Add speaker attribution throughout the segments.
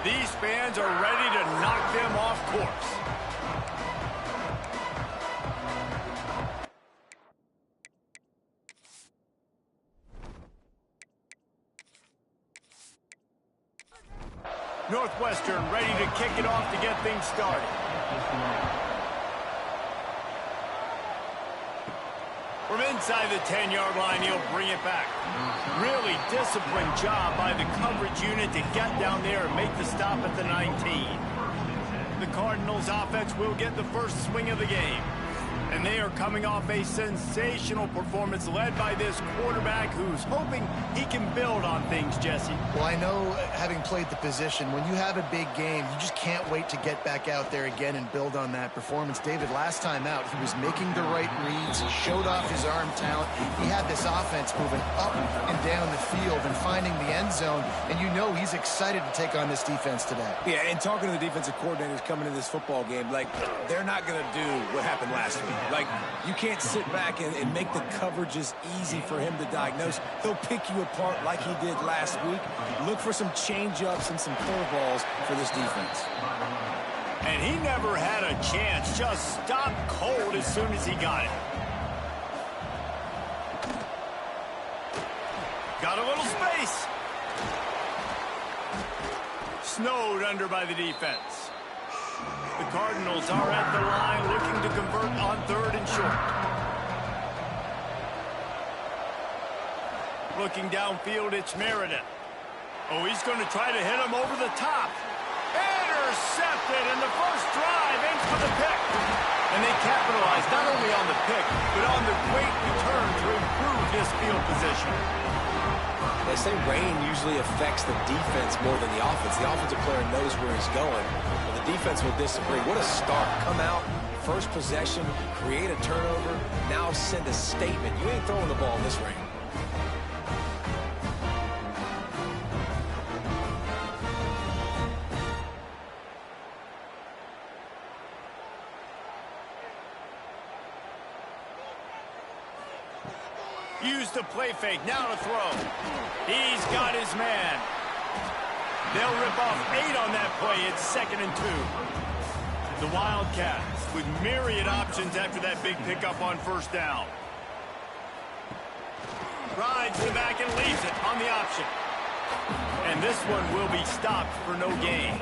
Speaker 1: These fans are ready to knock them off course. Northwestern ready to kick it off to get things started. From inside the 10-yard line, he'll bring it back. Really disciplined job by the coverage unit to get down there and make the stop at the 19. The Cardinals offense will get the first swing of the game. And they are coming off a sensational performance led by this quarterback who's hoping he can build on things, Jesse.
Speaker 2: Well, I know, having played the position, when you have a big game, you just can't wait to get back out there again and build on that performance. David, last time out, he was making the right reads. He showed off his arm talent. He had this offense moving up and down the field and finding the end zone. And you know he's excited to take on this defense today.
Speaker 3: Yeah, and talking to the defensive coordinators coming into this football game, like, they're not going to do what happened last week. Like, you can't sit back and make the coverages easy for him to diagnose. He'll pick you apart like he did last week. Look for some change-ups and some curveballs for this defense.
Speaker 1: And he never had a chance. Just stopped cold as soon as he got it. Got a little space. Snowed under by the defense. The Cardinals are at the line looking to convert on 3rd and short. Looking downfield, it's Meredith. Oh, he's going to try to hit him over the top. Intercepted, and the first drive ends for the pick. And they capitalize not only on the pick, but on the great return to improve this field position.
Speaker 3: They say rain usually affects the defense more than the offense. The offensive player knows where he's going. The defense will disagree. What a start. Come out, first possession, create a turnover, now send a statement. You ain't throwing the ball in this rain.
Speaker 1: Use the play fake, now to throw. He's got his man. They'll rip off 8 on that play. It's 2nd and 2. The Wildcats with myriad options after that big pickup on first down. Rides the back and leaves it on the option. And this one will be stopped for no gain.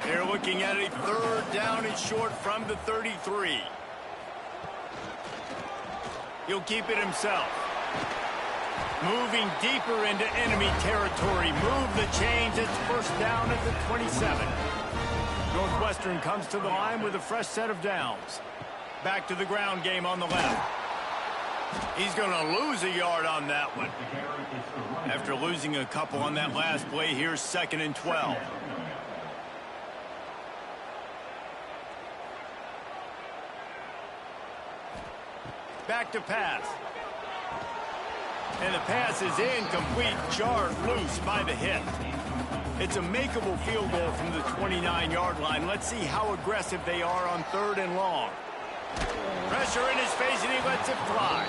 Speaker 1: They're looking at a 3rd down and short from the 33. He'll keep it himself. Moving deeper into enemy territory. Move the chains. It's first down at the 27. Northwestern comes to the line with a fresh set of downs. Back to the ground game on the left. He's going to lose a yard on that one. After losing a couple on that last play, here's 2nd and 12. Back to pass. And the pass is incomplete, jarred loose by the hit. It's a makeable field goal from the 29-yard line. Let's see how aggressive they are on 3rd and long. Pressure in his face, and he lets it fly.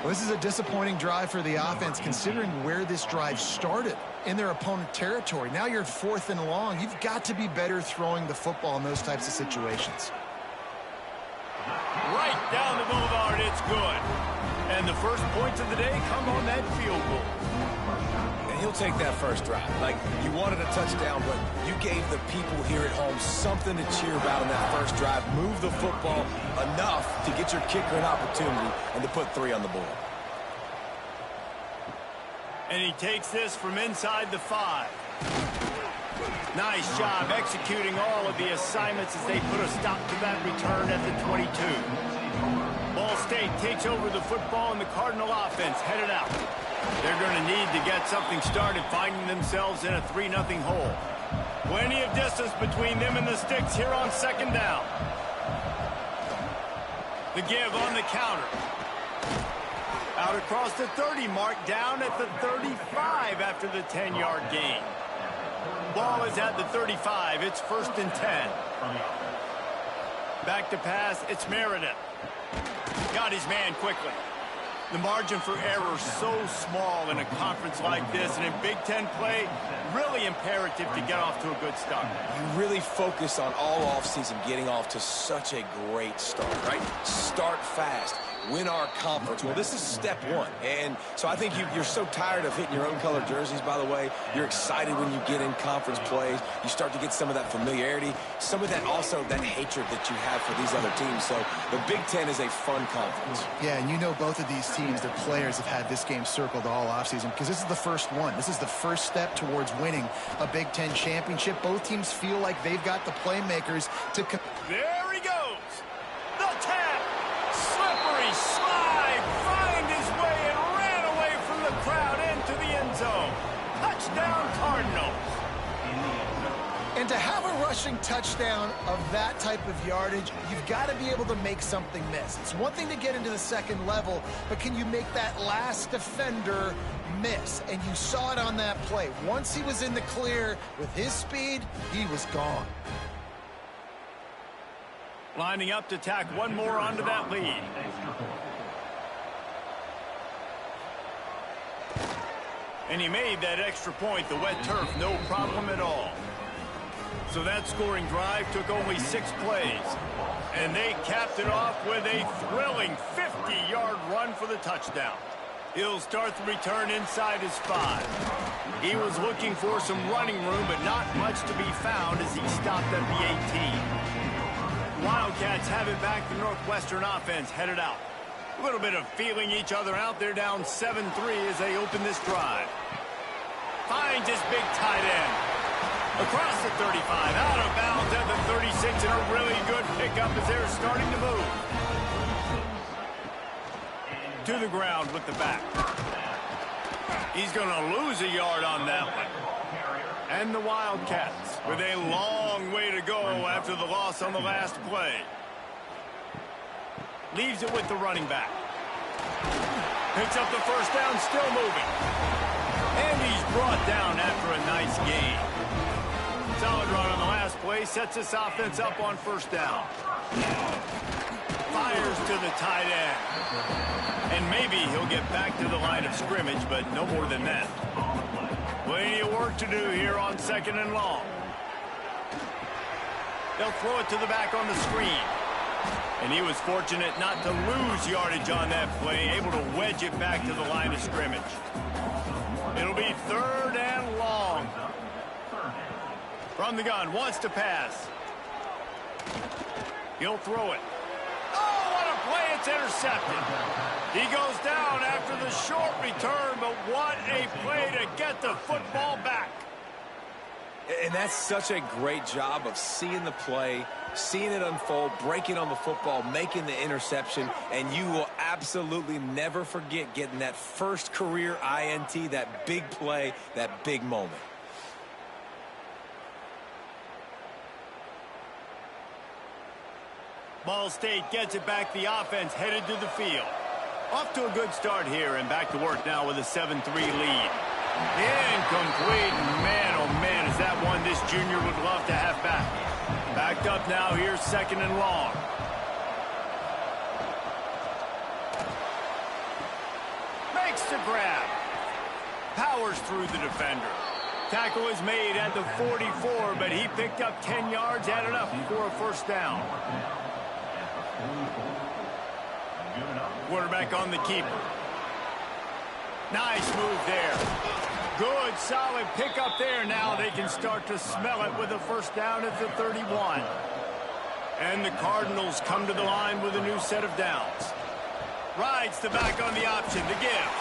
Speaker 2: Well, this is a disappointing drive for the offense, considering where this drive started in their opponent territory. Now you're at 4th and long. You've got to be better throwing the football in those types of situations.
Speaker 1: Right down the boulevard, it's good. And the first points of the day come on that field goal.
Speaker 3: And he'll take that first drive. Like, you wanted a touchdown, but you gave the people here at home something to cheer about on that first drive. Move the football enough to get your kicker an opportunity and to put 3 on the board.
Speaker 1: And he takes this from inside the 5. Nice job executing all of the assignments as they put a stop to that return at the 22. Ball State takes over the football, and the Cardinal offense headed out. They're going to need to get something started, finding themselves in a 3-0 hole. Plenty of distance between them and the sticks here on 2nd down. The give on the counter. Out across the 30 mark, down at the 35 after the 10-yard gain. Ball is at the 35. It's 1st and 10. Back to pass. It's Meredith. Got his man quickly. The margin for error so small in a conference like this, and in Big Ten play, really imperative to get off to a good start.
Speaker 3: You really focus on all offseason getting off to such a great start, right? Start fast. Win our conference. Well, this is step one. And so I think you're so tired of hitting your own color jerseys, by the way. You're excited when you get in conference plays. You start to get some of that familiarity, some of that also that hatred that you have for these other teams. So the Big Ten is a fun conference.
Speaker 2: Yeah, and you know both of these teams, their players have had this game circled all offseason because this is the first one. This is the first step towards winning a Big Ten championship. Both teams feel like they've got the playmakers to...
Speaker 1: There he goes. The tap. Slippery slide. Find his way and ran away from the crowd into the end zone. Touchdown, Cardinals.
Speaker 2: And to have a rushing touchdown of that type of yardage, you've got to be able to make something miss. It's one thing to get into the second level, but can you make that last defender miss? And you saw it on that play. Once he was in the clear with his speed, he was gone.
Speaker 1: Lining up to tack one more onto that lead. And he made that extra point, the wet turf, no problem at all. So that scoring drive took only 6 plays. And they capped it off with a thrilling 50-yard run for the touchdown. He'll start the return inside his 5. He was looking for some running room, but not much to be found as he stopped at the 18. Wildcats have it back. The Northwestern offense headed out. A little bit of feeling each other out. They're down 7-3 as they open this drive. Finds his big tight end. Across the 35, out of bounds at the 36, and a really good pickup as they're starting to move. To the ground with the back. He's going to lose a yard on that one. And the Wildcats with a long way to go after the loss on the last play. Leaves it with the running back. Picks up the first down, still moving. And he's brought down after a nice gain. Solid run on the last play, sets this offense up on first down. Fires to the tight end. And maybe he'll get back to the line of scrimmage, but no more than that. Plenty of work to do here on 2nd and long. They'll throw it to the back on the screen. And he was fortunate not to lose yardage on that play, able to wedge it back to the line of scrimmage. It'll be 3rd and long. From the gun, wants to pass. He'll throw it. Oh, what a play, it's intercepted. He goes down after the short return, but what a play to get the football back.
Speaker 3: And that's such a great job of seeing the play, seeing it unfold, breaking on the football, making the interception, and you will absolutely never forget getting that first career INT, that big play, that big moment.
Speaker 1: Ball State gets it back. The offense headed to the field. Off to a good start here and back to work now with a 7-3 lead. Incomplete. Man, oh man, is that one this junior would love to have back. Backed up now. Here's 2nd and long. Makes the grab. Powers through the defender. Tackle is made at the 44, but he picked up 10 yards, added up for a first down. Quarterback on the keeper. Nice move there. Good, solid pickup there. Now they can start to smell it with a first down at the 31. And the Cardinals come to the line with a new set of downs. Rides the back on the option, the give.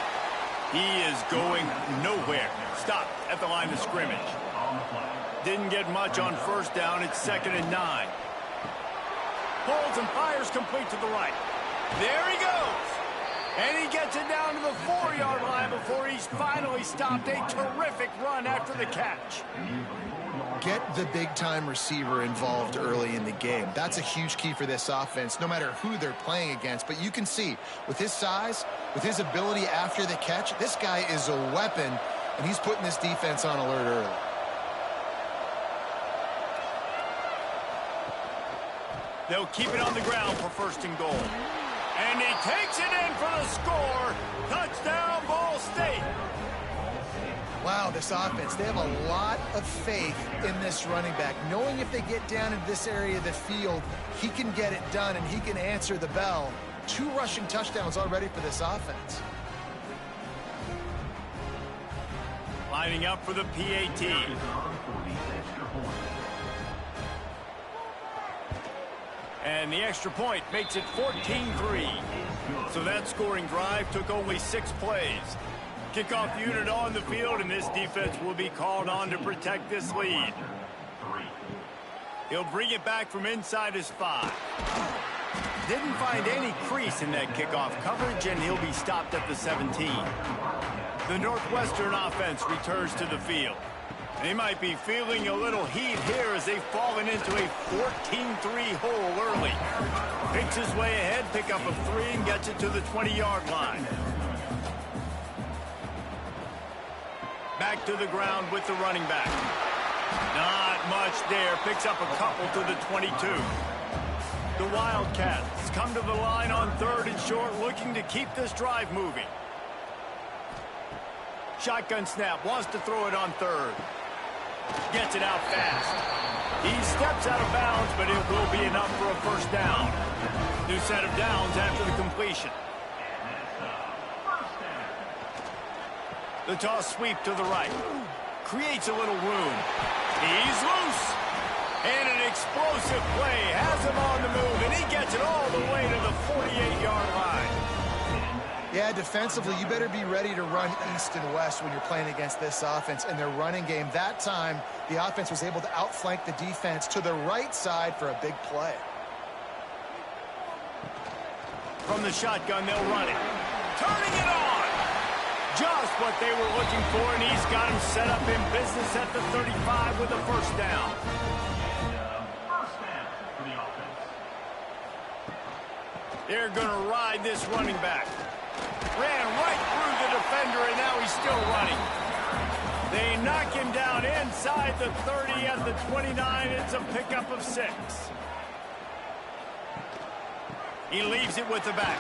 Speaker 1: He is going nowhere. Stopped at the line of scrimmage. Didn't get much on first down. It's 2nd and 9. Pulls and fires complete to the right. There he goes. And he gets it down to the 4-yard line before he's finally stopped. A terrific run after the catch.
Speaker 2: Get the big-time receiver involved early in the game. That's a huge key for this offense, no matter who they're playing against. But you can see, with his size, with his ability after the catch, this guy is a weapon, and he's putting this defense on alert early.
Speaker 1: They'll keep it on the ground for 1st and goal. And he takes it in for the score. Touchdown, Ball State.
Speaker 2: Wow, this offense, they have a lot of faith in this running back, knowing if they get down in this area of the field, he can get it done and he can answer the bell. 2 rushing touchdowns already for this offense.
Speaker 1: Lining up for the PAT. And the extra point makes it 14-3. So that scoring drive took only 6 plays. Kickoff unit on the field, and this defense will be called on to protect this lead. He'll bring it back from inside his 5. Didn't find any crease in that kickoff coverage, and he'll be stopped at the 17. The Northwestern offense returns to the field. They might be feeling a little heat here as they've fallen into a 14-3 hole early. Picks his way ahead, pick up a 3, and gets it to the 20-yard line. Back to the ground with the running back. Not much there. Picks up a couple to the 22. The Wildcats come to the line on 3rd and short, looking to keep this drive moving. Shotgun snap, wants to throw it on 3rd. Gets it out fast. He steps out of bounds, but it will be enough for a first down. New set of downs after the completion. The toss sweep to the right. Creates a little room. He's loose. And an explosive play has him on the move, and he gets it all the way to the 48-yard line.
Speaker 2: Yeah, defensively, you better be ready to run east and west when you're playing against this offense and their running game. That time, the offense was able to outflank the defense to the right side for a big play.
Speaker 1: From the shotgun, they'll run it. Turning it on. Just what they were looking for, and he's got him set up in business at the 35 with a first down. They're going to ride this running back. Ran right through the defender, and now he's still running. They knock him down inside the 30 at the 29. It's a pickup of 6. He leaves it with the back.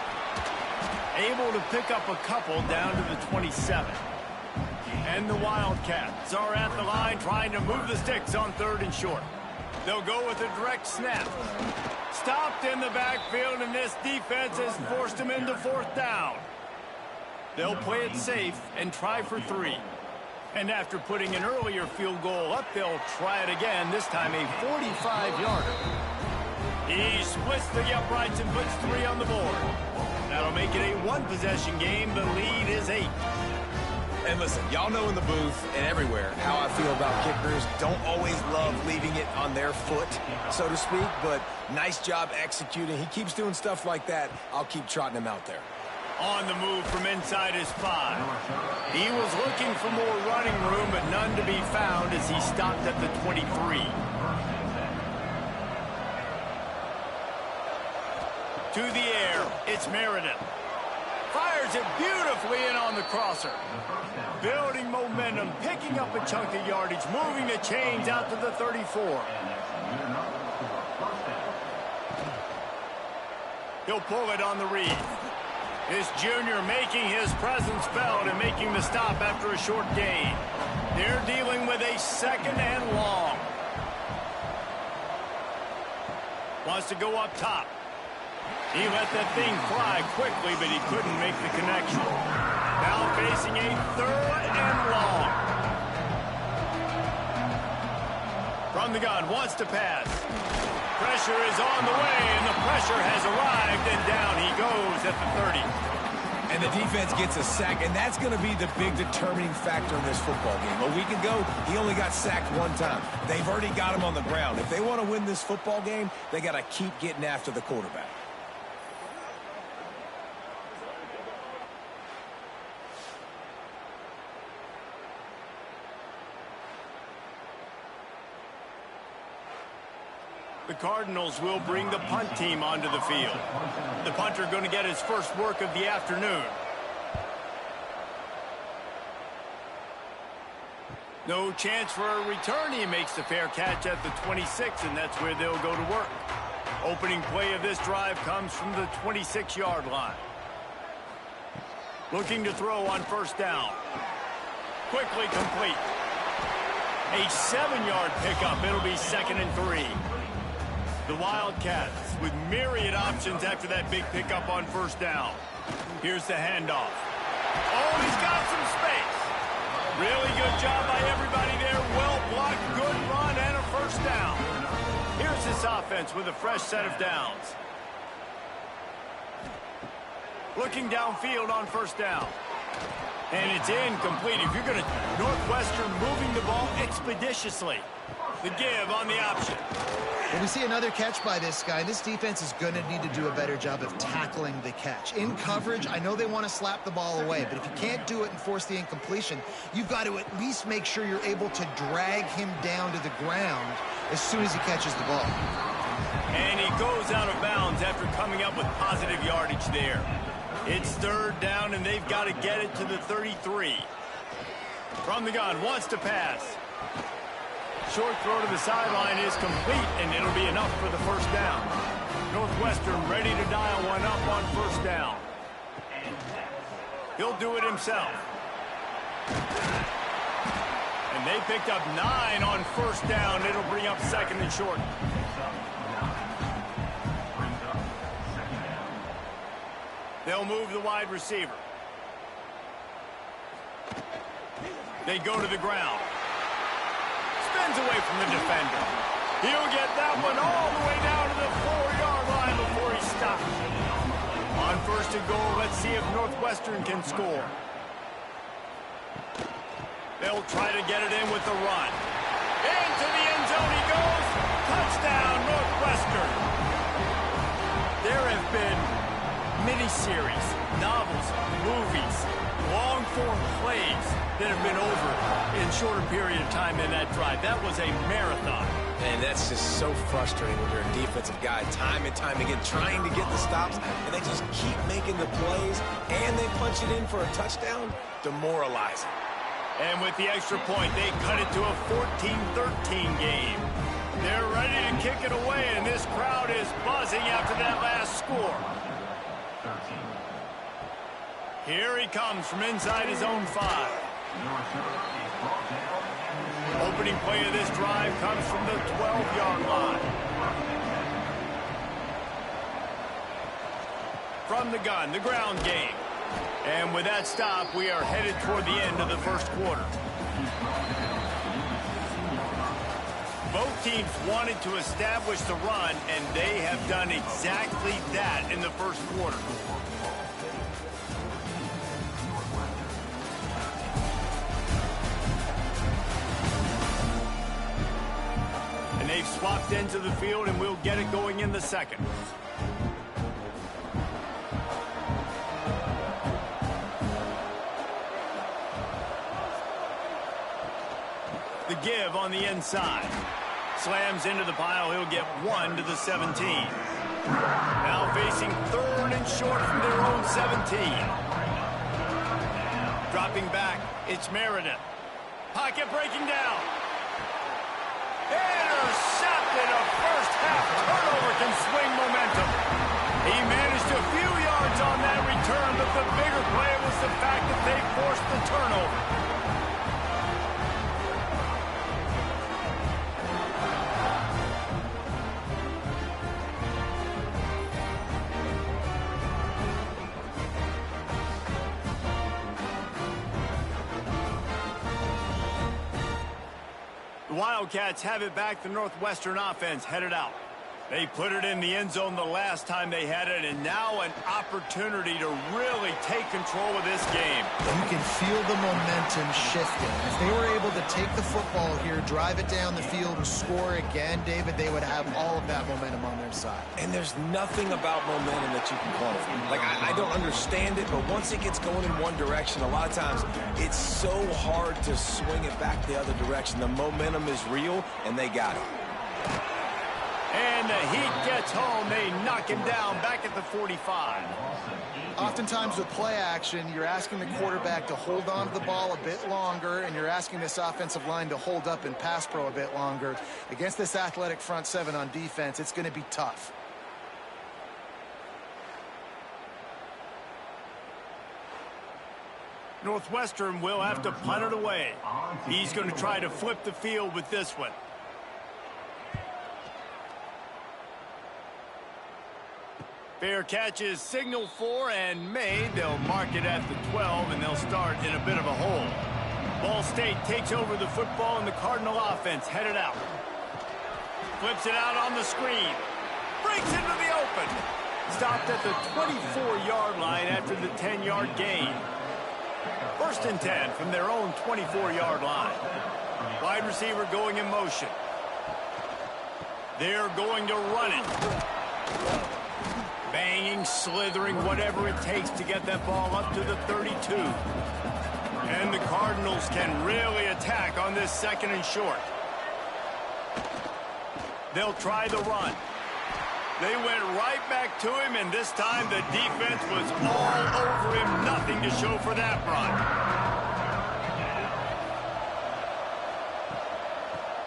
Speaker 1: Able to pick up a couple down to the 27. And the Wildcats are at the line trying to move the sticks on 3rd and short. They'll go with a direct snap. Stopped in the backfield, and this defense has forced him into 4th down. They'll play it safe and try for 3. And after putting an earlier field goal up, they'll try it again, this time a 45-yarder. He splits the uprights and puts 3 on the board. That'll make it a 1-possession game. The lead is 8.
Speaker 3: And listen, y'all know in the booth and everywhere how I feel about kickers. Don't always love leaving it on their foot, so to speak, but nice job executing. He keeps doing stuff like that. I'll keep trotting him out there.
Speaker 1: On the move from inside his 5. He was looking for more running room, but none to be found as he stopped at the 23. To the air, it's Meredith. Fires it beautifully in on the crosser. Building momentum, picking up a chunk of yardage, moving the chains out to the 34. He'll pull it on the read. This junior making his presence felt and making the stop after a short gain. They're dealing with a 2nd and long. Wants to go up top. He let that thing fly quickly, but he couldn't make the connection. Now facing a 3rd and long. From the gun, wants to pass. Pressure is on the way, and the pressure has arrived, and down he goes at the 30.
Speaker 3: And the defense gets a sack, and that's going to be the big determining factor in this football game. A week ago, he only got sacked 1 time. They've already got him on the ground. If they want to win this football game, they got to keep getting after the quarterback.
Speaker 1: The Cardinals will bring the punt team onto the field. The punter going to get his first work of the afternoon. No chance for a return. He makes the fair catch at the 26, and that's where they'll go to work. Opening play of this drive comes from the 26-yard line. Looking to throw on first down. Quickly complete. A 7-yard pickup. It'll be 2nd and 3. The Wildcats with myriad options after that big pickup on first down. Here's the handoff. Oh, he's got some space. Really good job by everybody there. Well blocked, good run, and a first down. Here's this offense with a fresh set of downs. Looking downfield on first down. And it's incomplete. If you're going to... Northwestern moving the ball expeditiously. The give on the option.
Speaker 2: When we see another catch by this guy, this defense is going to need to do a better job of tackling the catch. In coverage, I know they want to slap the ball away, but if you can't do it and force the incompletion, you've got to at least make sure you're able to drag him down to the ground as soon as he catches the ball.
Speaker 1: And he goes out of bounds after coming up with positive yardage there. It's 3rd down, and they've got to get it to the 33. From the gun, wants to pass. Short throw to the sideline is complete, and it'll be enough for the first down. Northwestern ready to dial one up on first down. He'll do it himself. And they picked up 9 on first down. It'll bring up 2nd and short. They'll move the wide receiver. They go to the ground. Spins away from the defender. He'll get that one all the way down to the 4-yard line before he stops. On 1st and goal, let's see if Northwestern can score. They'll try to get it in with the run. Into the end zone he goes. Touchdown, Northwestern. There have been miniseries, novels, movies, long-form plays that have been over in shorter period of time than that drive. That was a marathon.
Speaker 3: And that's just so frustrating when you're a defensive guy, time and time again, trying to get the stops, and they just keep making the plays, and they punch it in for a touchdown. Demoralizing.
Speaker 1: And with the extra point, they cut it to a 14-13 game. They're ready to kick it away, and this crowd is buzzing after that last score. Here he comes from inside his own 5. Opening play of this drive comes from the 12-yard line. From the gun, the ground game. And with that stop, we are headed toward the end of the first quarter. Both teams wanted to establish the run, and they have done exactly that in the first quarter. And they've swapped into the field, and we'll get it going in the second. The give on the inside. Slams into the pile. He'll get 1 to the 17. Now facing 3rd and short from their own 17. Dropping back, it's Meredith. Pocket breaking down. Intercepted. A first half turnover can swing momentum. He managed a few yards on that return, but the bigger play was the fact that they forced the turnover. The Wildcats have it back. The Northwestern offense headed out. They put it in the end zone the last time they had it, and now an opportunity to really take control of this game.
Speaker 2: You can feel the momentum shifting. If they were able to take the football here, drive it down the field, and score again, David, they would have all of that momentum on their side.
Speaker 3: And there's nothing about momentum that you can quantify. Like, I don't understand it, but once it gets going in one direction, a lot of times it's so hard to swing it back the other direction. The momentum is real, and they got it.
Speaker 1: And the Heat gets home. They knock him down back at the 45.
Speaker 2: Oftentimes with play action, you're asking the quarterback to hold on to the ball a bit longer, and you're asking this offensive line to hold up in pass pro a bit longer. Against this athletic front 7 on defense, it's going to be tough.
Speaker 1: Northwestern will have to punt it away. He's going to try to flip the field with this one. Fair catch is signaled for and made. They'll mark it at the 12, and they'll start in a bit of a hole. Ball State takes over the football, and the Cardinal offense headed out. Flips it out on the screen. Breaks into the open. Stopped at the 24-yard line after the 10-yard gain. 1st and 10 from their own 24-yard line. Wide receiver going in motion. They're going to run it. Banging, slithering, whatever it takes to get that ball up to the 32. And the Cardinals can really attack on this 2nd and short. They'll try the run. They went right back to him, and this time the defense was all over him. Nothing to show for that run.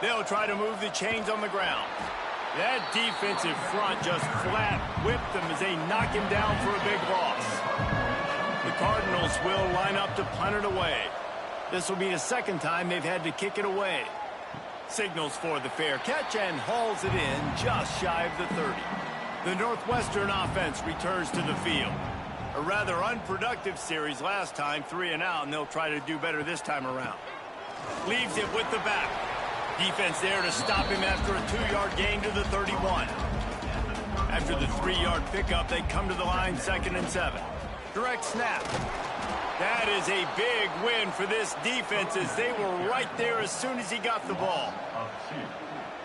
Speaker 1: They'll try to move the chains on the ground. That defensive front just flat whipped them as they knock him down for a big loss. The Cardinals will line up to punt it away. This will be the 2nd time they've had to kick it away. Signals for the fair catch and hauls it in just shy of the 30. The Northwestern offense returns to the field. A rather unproductive series last time, 3 and out, and they'll try to do better this time around. Leaves it with the back. Defense there to stop him after a 2-yard gain to the 31. After the 3-yard pickup, they come to the line 2nd and 7. Direct snap. That is a big win for this defense as they were right there as soon as he got the ball.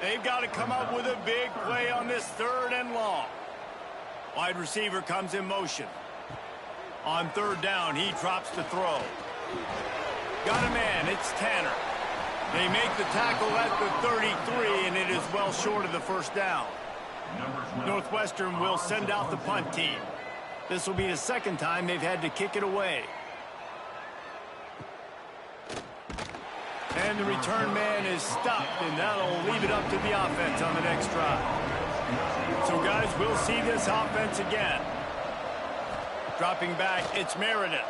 Speaker 1: They've got to come up with a big play on this 3rd and long. Wide receiver comes in motion. On 3rd down, he drops to throw. Got a man, it's Tanner. They make the tackle at the 33, and it is well short of the 1st down. Northwestern will send out the punt team. This will be the 2nd time they've had to kick it away. And the return man is stopped, and that'll leave it up to the offense on the next drive. So, guys, we'll see this offense again. Dropping back, it's Meredith.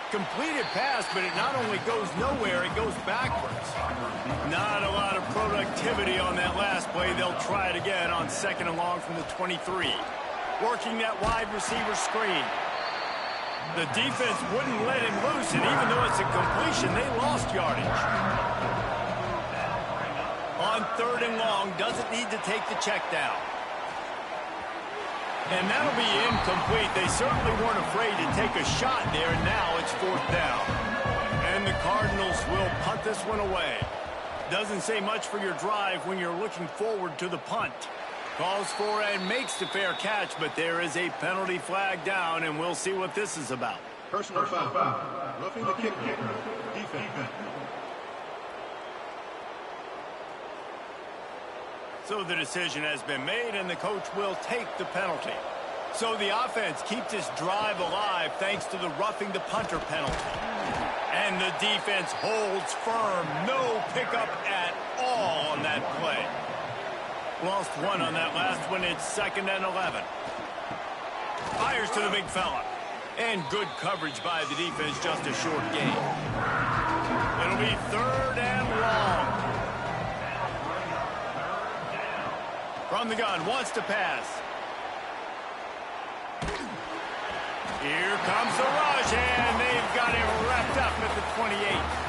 Speaker 1: Completed pass, but it not only goes nowhere, it goes backwards. Not a lot of productivity on that last play. They'll try it again on 2nd and long from the 23. Working that wide receiver screen. The defense wouldn't let him loose, and even though it's a completion, they lost yardage. On 3rd and long, doesn't need to take the check down. And that'll be incomplete. They certainly weren't afraid to take a shot there, and now it's 4th down. And the Cardinals will punt this one away. Doesn't say much for your drive when you're looking forward to the punt. Calls for and makes the fair catch, but there is a penalty flag down, and we'll see what this is about.
Speaker 4: Personal foul. Roughing the kicker. Defense.
Speaker 1: So the decision has been made, and the coach will take the penalty. So the offense keeps this drive alive thanks to the roughing the punter penalty. And the defense holds firm. No pickup at all on that play. Lost one on that last one. It's 2nd and 11. Fires to the big fella. And good coverage by the defense, just a short gain. It'll be 3rd and long. From the gun, wants to pass. Here comes the rush, and they've got him wrapped up at the 28.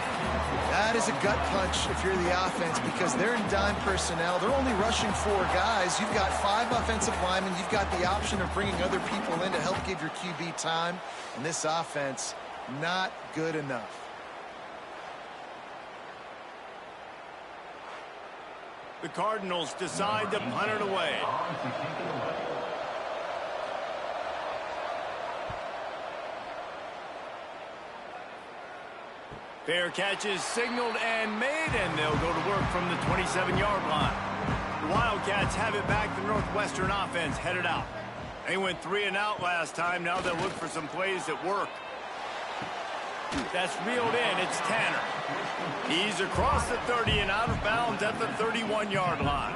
Speaker 2: That is a gut punch if you're the offense because they're in dime personnel. They're only rushing 4 guys. You've got 5 offensive linemen. You've got the option of bringing other people in to help give your QB time. And this offense, not good enough.
Speaker 1: The Cardinals decide to punt it away. Fair catch is signaled and made, and they'll go to work from the 27-yard line. The Wildcats have it back. The Northwestern offense headed out. They went 3 and out last time. Now they'll look for some plays that work. That's reeled in. It's Tanner. He's across the 30 and out of bounds at the 31-yard line.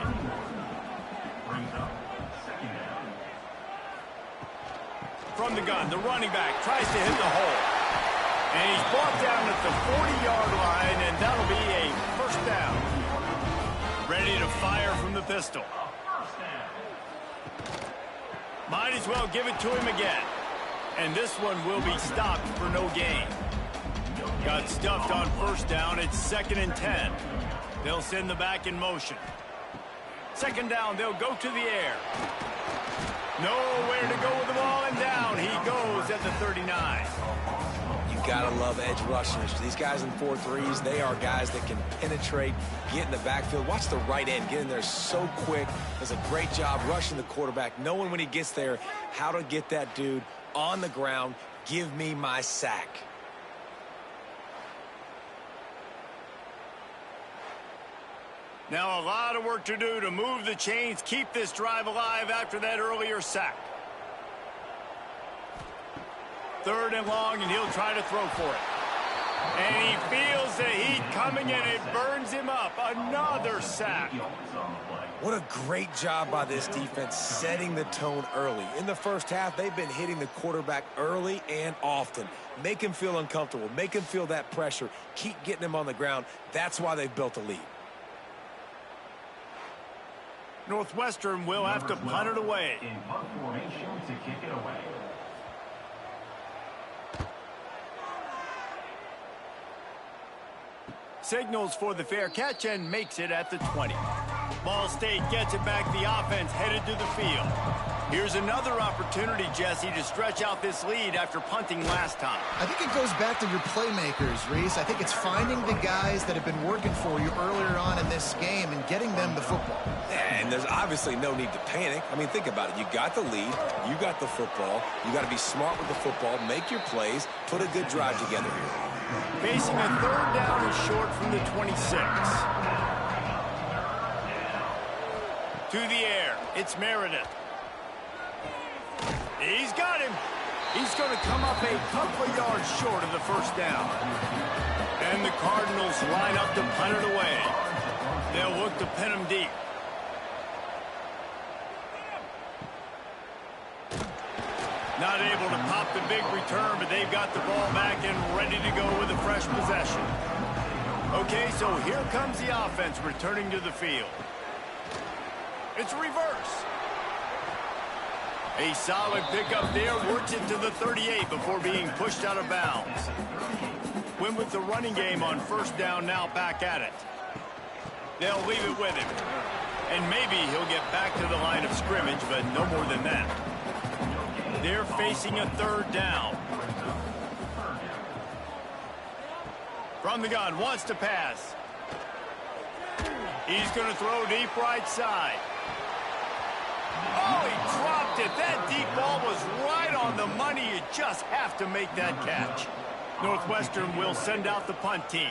Speaker 1: From the gun, the running back tries to hit the hole. And he's brought down at the 40-yard line, and that'll be a first down. Ready to fire from the pistol. Might as well give it to him again. And this one will be stopped for no gain. Got stuffed on first down. It's 2nd and 10. They'll send the back in motion. 2nd down, they'll go to the air. Nowhere to go with the ball, and down he goes at the 39.
Speaker 3: You gotta love edge rushers. These guys in 4-3s, they are guys that can penetrate, get in the backfield. Watch the right end get in there so quick. Does a great job rushing the quarterback, knowing when he gets there how to get that dude on the ground. Give me my sack.
Speaker 1: Now a lot of work to do to move the chains, keep this drive alive after that earlier sack. 3rd and long, and he'll try to throw for it. And he feels the heat coming, and it burns him up. Another sack.
Speaker 3: What a great job by this defense setting the tone early. In the first half, they've been hitting the quarterback early and often. Make him feel uncomfortable. Make him feel that pressure. Keep getting him on the ground. That's why they've built a lead.
Speaker 1: Northwestern will have to punt it away.
Speaker 5: In punt formation to kick it away.
Speaker 1: Signals for the fair catch and makes it at the 20. Ball State gets it back. The offense headed to the field. Here's another opportunity, Jesse, to stretch out this lead after punting last time.
Speaker 2: I think it goes back to your playmakers, Reese. I think it's finding the guys that have been working for you earlier on in this game and getting them the football.
Speaker 3: And there's obviously no need to panic. I mean, think about it. You got the lead. You got the football. You got to be smart with the football. Make your plays. Put a good drive together here.
Speaker 1: Facing a 3rd down and short from the 26. To the air. It's Meredith. He's got him. He's going to come up a couple of yards short of the first down. And the Cardinals line up to punt it away. They'll look to pin him deep. Not able to pop the big return, but they've got the ball back and ready to go with a fresh possession. Okay, so here comes the offense returning to the field. It's reverse. A solid pickup there, works it to the 38 before being pushed out of bounds. Win with the running game on first down, now back at it. They'll leave it with him. And maybe he'll get back to the line of scrimmage, but no more than that. They're facing a 3rd down. From the gun, wants to pass. He's going to throw deep right side. Oh, he dropped it. That deep ball was right on the money. You just have to make that catch. Northwestern will send out the punt team.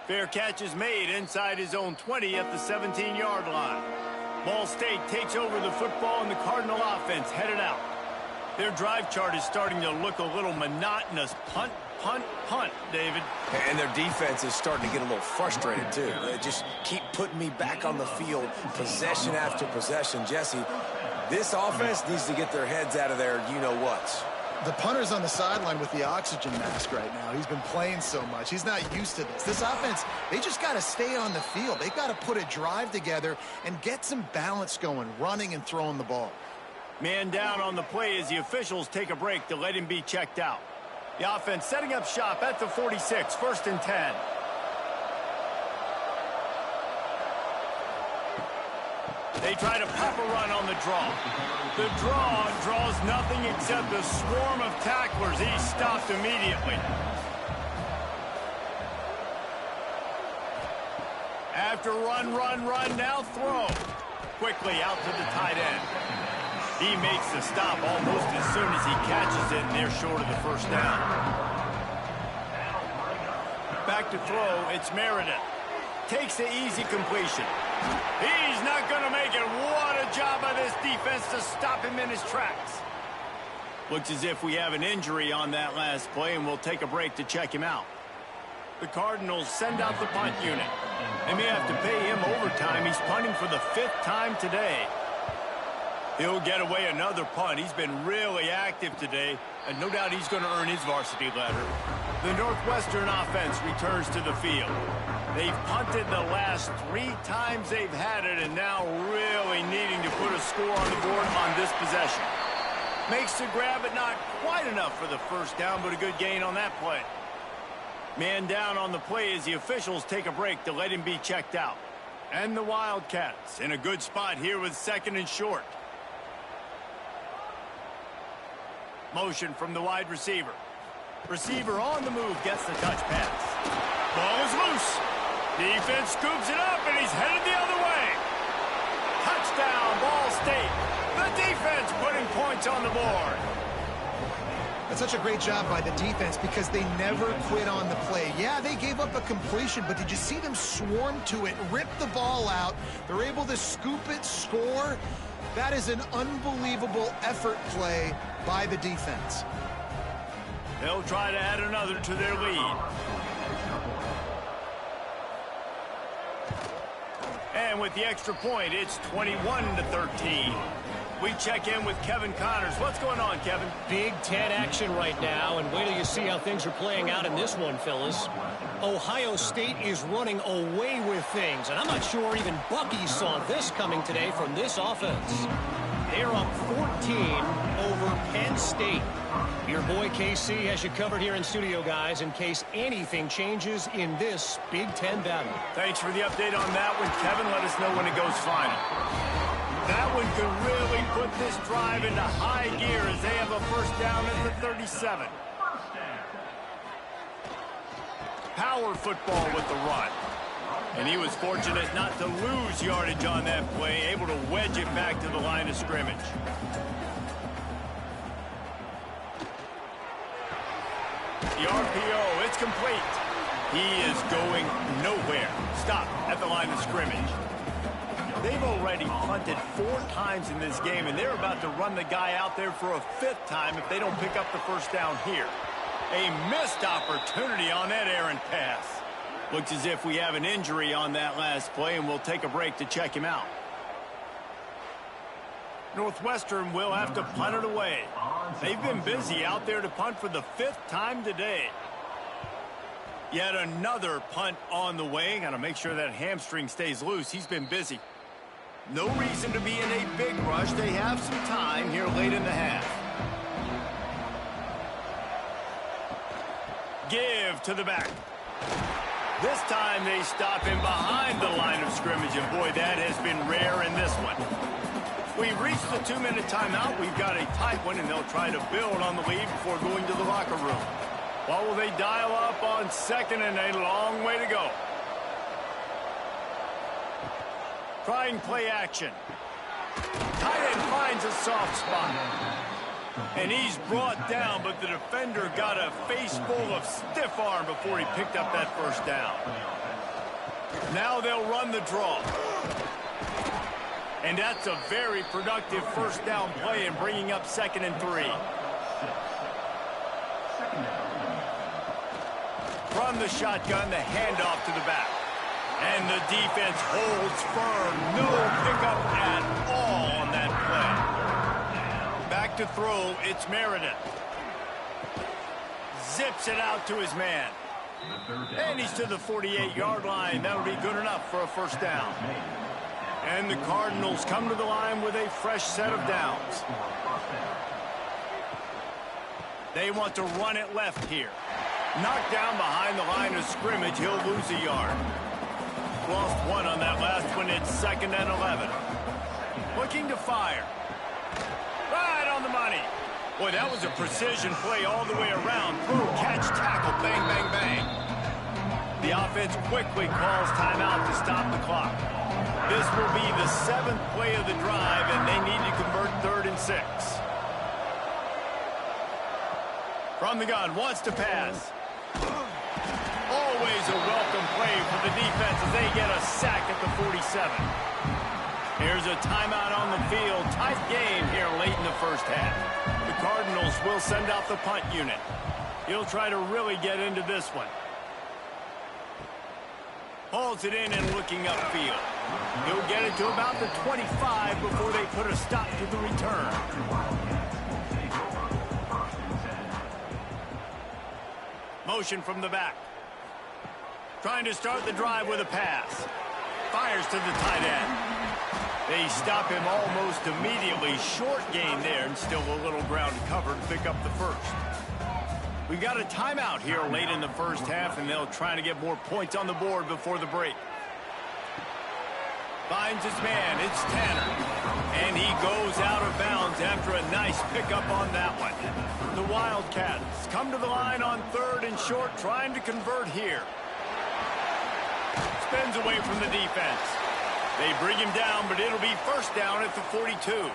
Speaker 1: Fair catch is made inside his own 20 at the 17-yard line. Ball State takes over the football, and the Cardinal offense headed out. Their drive chart is starting to look a little monotonous. Punt, punt, punt, David.
Speaker 3: And their defense is starting to get a little frustrated, too. They just keep putting me back on the field, possession after possession. Jesse, this offense needs to get their heads out of their you-know-whats.
Speaker 2: The punter's on the sideline with the oxygen mask right now. He's been playing so much. He's not used to this. This offense, they just got to stay on the field. They've got to put a drive together and get some balance going, running and throwing the ball.
Speaker 1: Man down on the play as the officials take a break to let him be checked out. The offense setting up shop at the 46, 1st and 10. They try to pop a run on the draw. The draw draws nothing except a swarm of tacklers. He's stopped immediately. After run, now throw. Quickly out to the tight end. He makes the stop almost as soon as he catches it, and they're short of the first down. Back to throw, it's Meredith. Takes the easy completion. He's not going to make it. What a job by this defense to stop him in his tracks. Looks as if we have an injury on that last play, and we'll take a break to check him out. The Cardinals send out the punt unit. They may have to pay him overtime. He's punting for the 5th time today. He'll get away another punt. He's been really active today, and no doubt he's going to earn his varsity letter. The Northwestern offense returns to the field. They've punted the last 3 times they've had it, and now really needing to put a score on the board on this possession. Makes the grab, but not quite enough for the first down, but a good gain on that play. Man down on the play as the officials take a break to let him be checked out. And the Wildcats in a good spot here with 2nd and short. Motion from the wide receiver. Receiver on the move gets the touch pass. Ball is loose. Defense scoops it up, and he's headed the other way. Touchdown, Ball State. The defense putting points on the board.
Speaker 2: That's such a great job by the defense because they never quit on the play. Yeah, they gave up a completion, but did you see them swarm to it, rip the ball out? They're able to scoop it, score. That is an unbelievable effort play by the defense.
Speaker 1: They'll try to add another to their lead. And with the extra point, it's 21-13. We check in with Kevin Connors. What's going on, Kevin?
Speaker 6: Big Ten action right now, and wait till you see how things are playing out in this one, fellas. Ohio State is running away with things, and I'm not sure even Bucky saw this coming today from this offense. They're up 14 over Penn State. Your boy KC has you covered here in studio, guys, in case anything changes in this Big Ten battle.
Speaker 1: Thanks for the update on that one, Kevin. Let us know when it goes final. That one could really put this drive into high gear as they have a first down at the 37. Power football with the run. And he was fortunate not to lose yardage on that play, able to wedge it back to the line of scrimmage. The RPO, it's complete. He is going nowhere. Stop at the line of scrimmage. They've already punted 4 times in this game, and they're about to run the guy out there for a 5th time if they don't pick up the first down here. A missed opportunity on that errant pass. Looks as if we have an injury on that last play, and we'll take a break to check him out. Northwestern will have to punt it away. They've been busy out there to punt for the 5th time today. Yet another punt on the way. Got to make sure that hamstring stays loose. He's been busy. No reason to be in a big rush. They have some time here late in the half. Give to the back. This time they stop him behind the line of scrimmage, and boy, that has been rare in this one. We've reached the 2-minute timeout. We've got a tight one, and they'll try to build on the lead before going to the locker room. What will they dial up on 2nd and a long way to go? Trying play action. Tight end finds a soft spot. And he's brought down, but the defender got a face full of stiff arm before he picked up that first down. Now they'll run the draw. And that's a very productive first down play in bringing up 2nd and 3. From the shotgun, the handoff to the back. And the defense holds firm. No pickup at all on that play. Back to throw, it's Meredith. Zips it out to his man. And he's to the 48-yard line. That'll be good enough for a first down. And the Cardinals come to the line with a fresh set of downs. They want to run it left here. Knocked down behind the line of scrimmage. He'll lose a yard. Lost 1 on that last one. It's 2nd and 11. Looking to fire. Right on the money. Boy, that was a precision play all the way around. Throw, catch, tackle, bang, bang, bang. The offense quickly calls timeout to stop the clock. This will be the 7th play of the drive, and they need to convert 3rd and 6. From the gun, wants to pass. Always a welcome play for the defense as they get a sack at the 47. Here's a timeout on the field. Tight game here late in the first half. The Cardinals will send out the punt unit. He'll try to really get into this one. Hauls it in and looking upfield. He'll get it to about the 25 before they put a stop to the return. Motion from the back. Trying to start the drive with a pass. Fires to the tight end. They stop him almost immediately. Short gain there, and still a little ground to cover to pick up the first. We got a timeout here late in the first half, and they'll try to get more points on the board before the break. Finds his man. It's Tanner. And he goes out of bounds after a nice pickup on that one. The Wildcats come to the line on 3rd and short, trying to convert here. Spins away from the defense. They bring him down, but it'll be first down at the 42.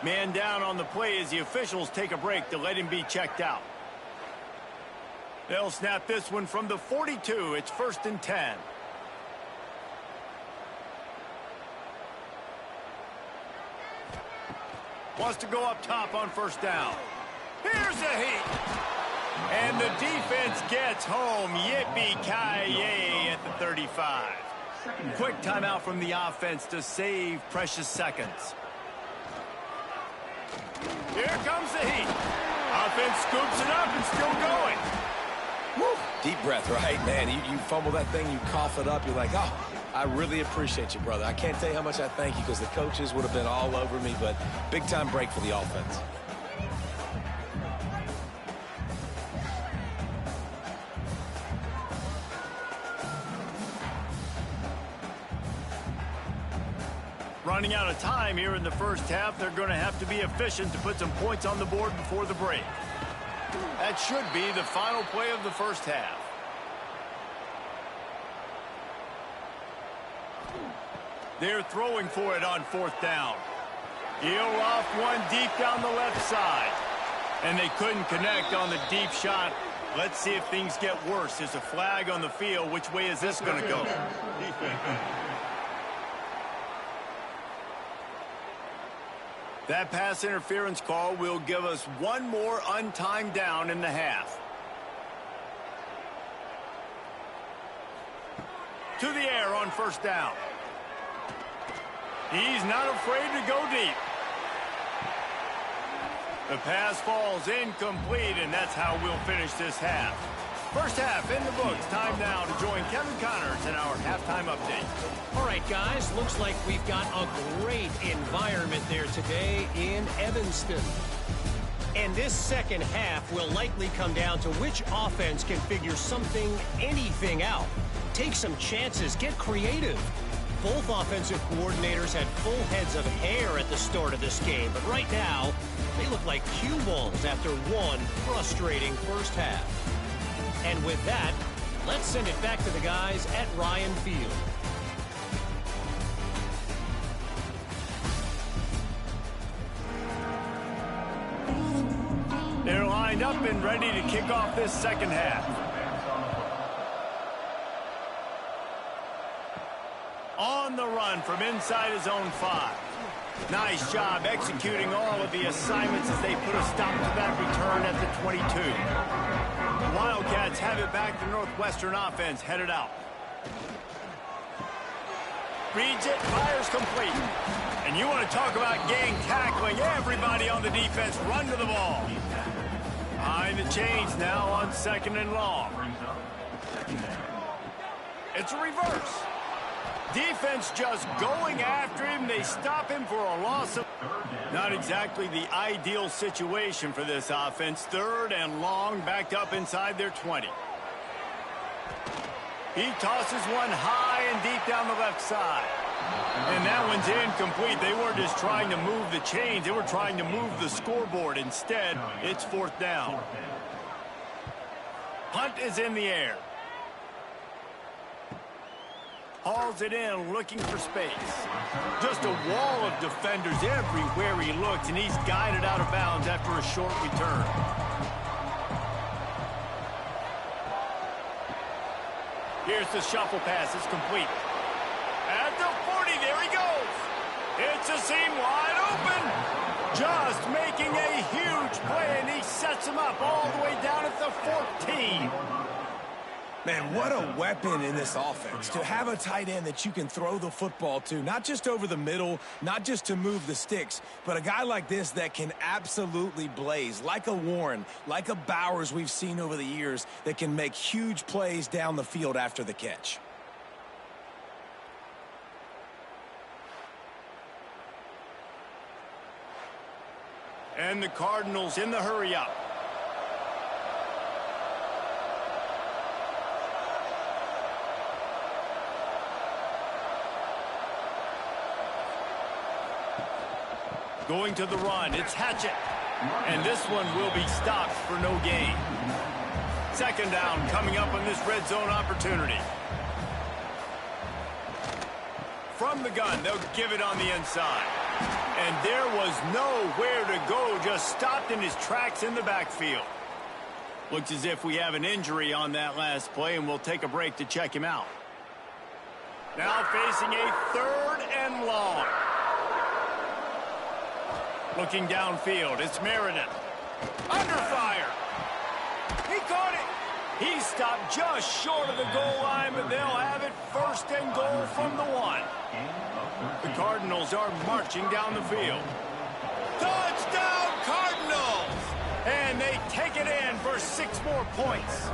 Speaker 1: Man down on the play as the officials take a break to let him be checked out. They'll snap this one from the 42. It's 1st and 10. Wants to go up top on first down. Here's a heat. And the defense gets home. Yippee-ki-yay at the 35. Quick timeout from the offense to save precious seconds. Here comes the heat. Offense scoops it up and still going.
Speaker 3: Woo. Deep breath, right? Man, you fumble that thing, you cough it up, you're like, oh, I really appreciate you, brother. I can't tell you how much I thank you because the coaches would have been all over me, but big-time break for the offense.
Speaker 1: Running out of time here in the first half, they're going to have to be efficient to put some points on the board before the break. That should be the final play of the first half. They're throwing for it on 4th down. He'll off one deep down the left side. And they couldn't connect on the deep shot. Let's see if things get worse. There's a flag on the field. Which way is this going to go? That pass interference call will give us one more untimed down in the half. To the air on first down. He's not afraid to go deep. The pass falls incomplete, and that's how we'll finish this half. First half in the books. Time now to join Kevin Connors in our halftime update.
Speaker 6: All right, guys, looks like we've got a great environment there today in Evanston. And this second half will likely come down to which offense can figure something, anything out. Take some chances, get creative. Both offensive coordinators had full heads of hair at the start of this game, but right now, they look like cue balls after one frustrating first half. And with that, let's send it back to the guys at Ryan Field.
Speaker 1: They're lined up and ready to kick off this second half. On the run from inside his own 5. Nice job executing all of the assignments as they put a stop to that return at the 22. The Wildcats have it back. The Northwestern offense headed out. Reads it, fires complete. And you want to talk about gang tackling. Everybody on the defense run to the ball. Behind the chains now on 2nd and long. It's a reverse. Defense just going after him. They stop him for a loss of... Not exactly the ideal situation for this offense. 3rd and long, backed up inside their 20. He tosses one high and deep down the left side. And that one's incomplete. They weren't just trying to move the chains. They were trying to move the scoreboard. Instead, it's 4th down. Punt is in the air. Hauls it in, looking for space. Just a wall of defenders everywhere he looks, and he's guided out of bounds after a short return. Here's the shuffle pass. It's complete. At the 40, there he goes. It's a seam wide open. Just making a huge play, and he sets him up all the way down at the 14.
Speaker 3: Man, what a weapon in this offense to have a tight end that you can throw the football to, not just over the middle, not just to move the sticks, but a guy like this that can absolutely blaze, like a Warren, like a Bowers we've seen over the years, that can make huge plays down the field after the catch.
Speaker 1: And the Cardinals in the hurry-up. Going to the run, it's Hatchett. And this one will be stopped for no gain. Second down coming up on this red zone opportunity. From the gun, they'll give it on the inside. And there was nowhere to go, just stopped in his tracks in the backfield. Looks as if we have an injury on that last play, and we'll take a break to check him out. Now facing a 3rd and long. Looking downfield, it's Meredith. Under fire. He caught it. He stopped just short of the goal line, but they'll have it 1st and goal from the 1. The Cardinals are marching down the field. Touchdown, Cardinals! And they take it in for 6 more points.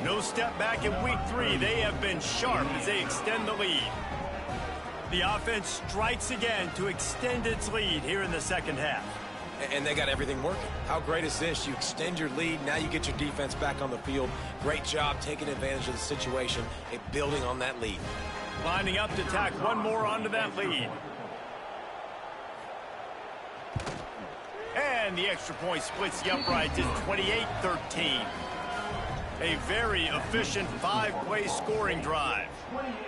Speaker 1: No step back in week 3. They have been sharp as they extend the lead. The offense strikes again to extend its lead here in the second half.
Speaker 3: And they got everything working. How great is this? You extend your lead. Now you get your defense back on the field. Great job taking advantage of the situation and building on that lead.
Speaker 1: Lining up to tack one more onto that lead. And the extra point splits the uprights. It's 28-13. A very efficient 5-play scoring drive.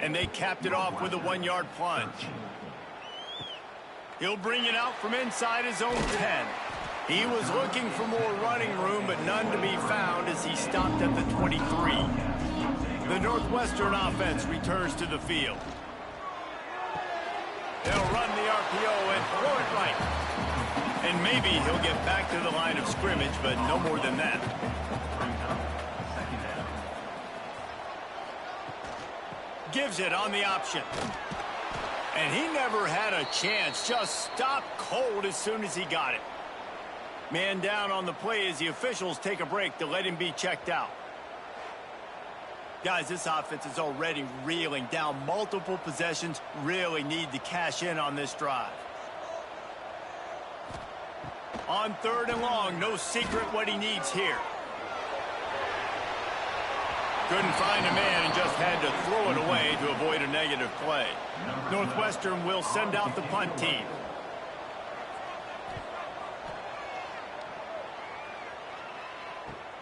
Speaker 1: And they capped it off with a 1-yard plunge. He'll bring it out from inside his own 10. He was looking for more running room, but none to be found as he stopped at the 23. The Northwestern offense returns to the field. They'll run the RPO and throw it right. And maybe he'll get back to the line of scrimmage, but no more than that. Gives it on the option. And he never had a chance. Just stopped cold as soon as he got it. Man down on the play as the officials take a break to let him be checked out. Guys, this offense is already reeling down multiple possessions. Really need to cash in on this drive. On 3rd and long, no secret what he needs here. Couldn't find a man and just had to throw it away to avoid a negative play. Northwestern will send out the punt team.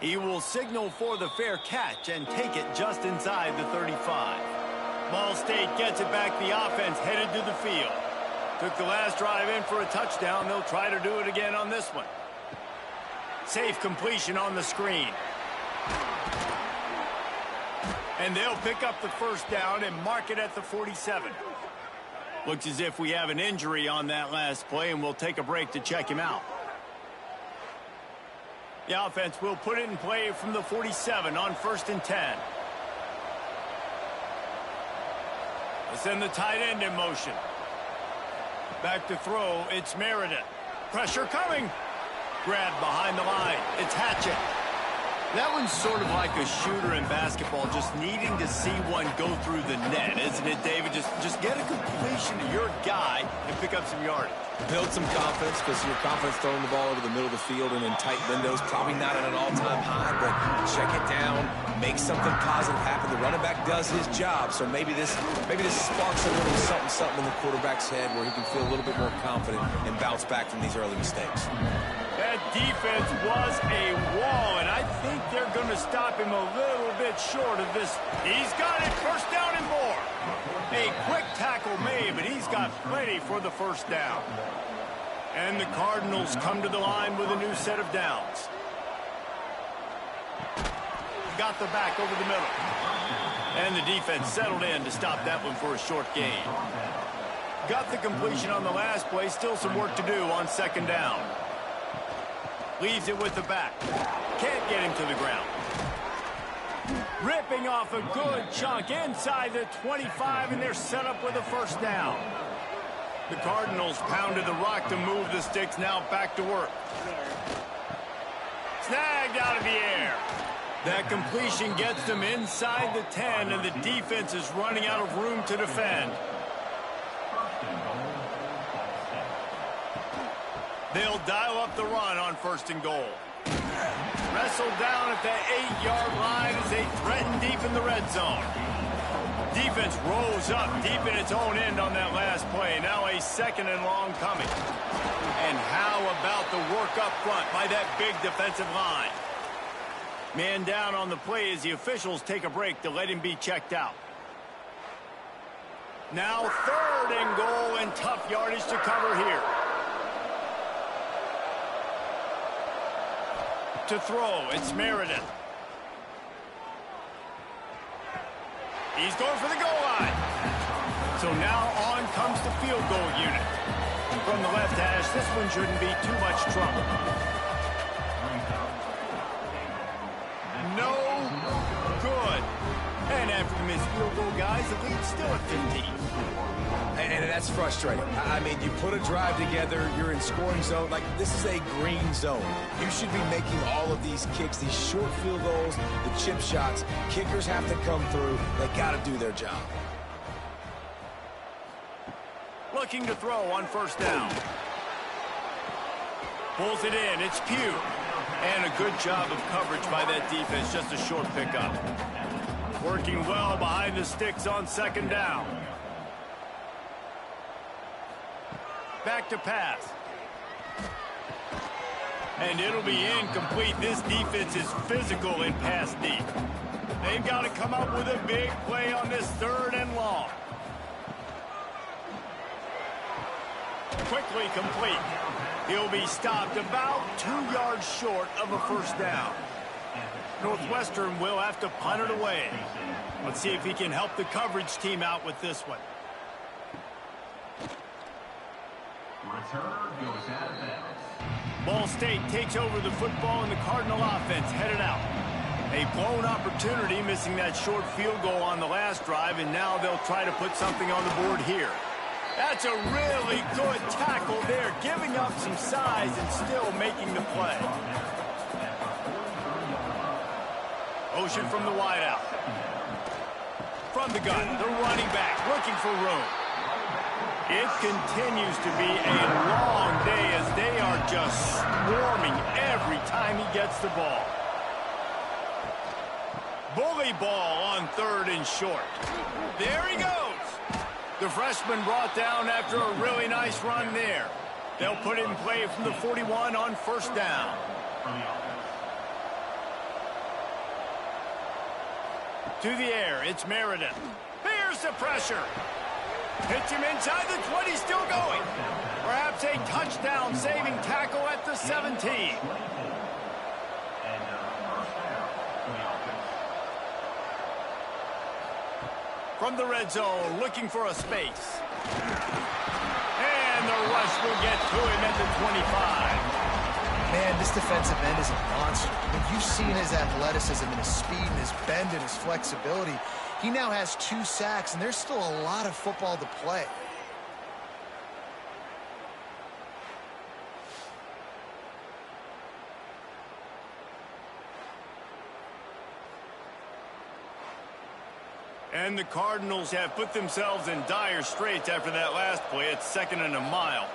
Speaker 1: He will signal for the fair catch and take it just inside the 35. Ball State gets it back. The offense headed to the field. Took the last drive in for a touchdown. They'll try to do it again on this one. Safe completion on the screen. And they'll pick up the 1st down and mark it at the 47. Looks as if we have an injury on that last play, and we'll take a break to check him out. The offense will put it in play from the 47 on 1st and 10. They send the tight end in motion. Back to throw, it's Meredith. Pressure coming. Grab behind the line, it's Hatchett. That one's sort of like a shooter in basketball, just needing to see one go through the net, isn't it, David? Just get a completion to your guy and pick up some yardage.
Speaker 3: Build some confidence, because your confidence throwing the ball over the middle of the field and in tight windows, probably not at an all-time high, but check it down, make something positive happen. The running back does his job, so maybe this sparks a little something in the quarterback's head where he can feel a little bit more confident and bounce back from these early mistakes.
Speaker 1: That defense was a wall, and I think they're going to stop him a little bit short of this. He's got it, 1st down and more. A quick tackle made, but he's got plenty for the 1st down. And the Cardinals come to the line with a new set of downs. Got the back over the middle. And the defense settled in to stop that one for a short gain. Got the completion on the last play, still some work to do on 2nd down. Leaves it with the back. Can't get him to the ground. Ripping off a good chunk inside the 25, and they're set up with a first down. The Cardinals pounded the rock to move the sticks, now back to work. Snagged out of the air. That completion gets them inside the 10, and the defense is running out of room to defend. They'll dial up the run on 1st and goal. Wrestled down at the 8-yard line as they threaten deep in the red zone. Defense rose up deep in its own end on that last play. Now a 2nd and long coming. And how about the work up front by that big defensive line? Man down on the play as the officials take a break to let him be checked out. Now 3rd and goal, and tough yardage to cover here. To throw, it's Meredith. He's going for the goal line. So now on comes the field goal unit. From the left hash, this one shouldn't be too much trouble. No good. And after the missed field goal, guys, the lead's still at 15.
Speaker 3: And that's frustrating. I mean, you put a drive together, you're in scoring zone. Like, this is a green zone. You should be making all of these kicks, these short field goals, the chip shots. Kickers have to come through. They got to do their job.
Speaker 1: Looking to throw on 1st down. Pulls it in. It's Pugh. And a good job of coverage by that defense. Just a short pickup. Working well behind the sticks on 2nd down. Back to pass. And it'll be incomplete. This defense is physical in pass deep. They've got to come up with a big play on this 3rd and long. Quickly complete. He'll be stopped about 2 yards short of a 1st down. Northwestern will have to punt it away. Let's see if he can help the coverage team out with this one.
Speaker 5: Return goes out of bounds.
Speaker 1: Ball State takes over the football, and the Cardinal offense headed out. A blown opportunity, missing that short field goal on the last drive, and now they'll try to put something on the board here. That's a really good tackle there, giving up some size and still making the play. Motion from the wideout. From the gun, the running back looking for room. It continues to be a long day as they are just swarming every time he gets the ball. Bully ball on 3rd and short. There he goes. The freshman brought down after a really nice run there. They'll put it in play from the 41 on 1st down. To the air, it's Meredith. Here's the pressure. Hits him inside the 20, still going. Perhaps a touchdown-saving tackle at the 17. From the red zone, looking for a space. And the rush will get to him at the 25.
Speaker 2: Man, this defensive end is a monster. I mean, you've seen his athleticism and his speed and his bend and his flexibility. He now has 2 sacks, and there's still a lot of football to play.
Speaker 1: And the Cardinals have put themselves in dire straits after that last play. It's 2nd and a mile.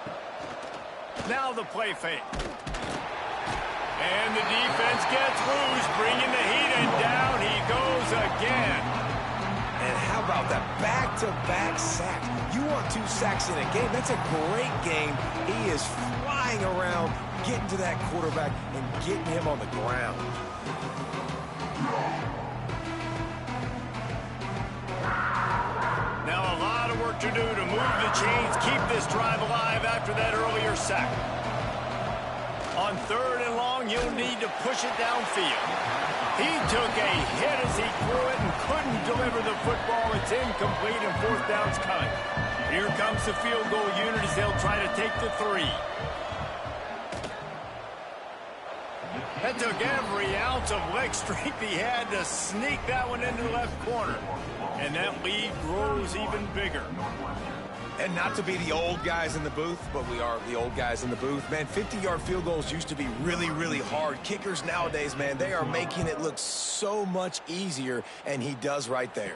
Speaker 1: Now the play fake. And the defense gets loose, bringing the heat, and down he goes again.
Speaker 3: And how about that back-to-back sacks? You want 2 sacks in a game? That's a great game. He is flying around, getting to that quarterback and getting him on the ground.
Speaker 1: Now a lot of work to do to move the chains, keep this drive alive after that earlier sack. On 3rd and long, you'll need to push it downfield. He took a hit as he threw it and couldn't deliver the football. It's incomplete, and 4th down's coming. Here comes the field goal unit as they'll try to take the 3. That took every ounce of leg strength he had to sneak that one into the left corner. And that lead grows even bigger.
Speaker 3: And not to be the old guys in the booth, but we are the old guys in the booth. Man, 50-yard field goals used to be really, really hard. Kickers nowadays, man, they are making it look so much easier, and he does right there.